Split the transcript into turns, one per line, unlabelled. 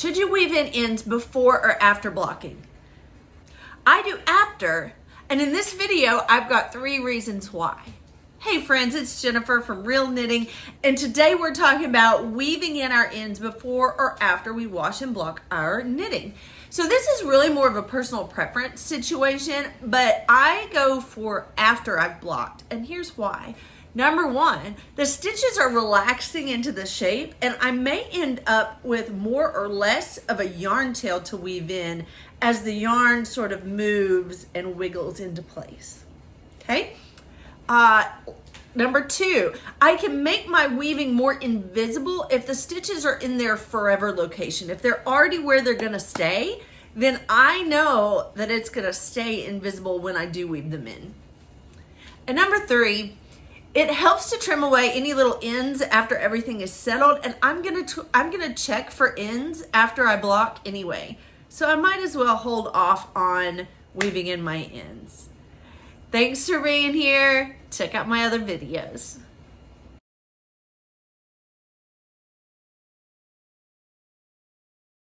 Should you weave in ends before or after blocking? I do after, and in this video, I've got 3 reasons why. Hey friends, it's Jennifer from Real Knitting, and today we're talking about weaving in our ends before or after we wash and block our knitting. So this is really more of a personal preference situation, but I go for after I've blocked, and here's why. Number 1, the stitches are relaxing into the shape, and I may end up with more or less of a yarn tail to weave in as the yarn sort of moves and wiggles into place. Okay? Number 2, I can make my weaving more invisible if the stitches are in their forever location. If they're already where they're gonna stay, then I know that it's gonna stay invisible when I do weave them in. And number 3, it helps to trim away any little ends after everything is settled, and I'm gonna check for ends after I block anyway. So I might as well hold off on weaving in my ends. Thanks for being here. Check out my other videos.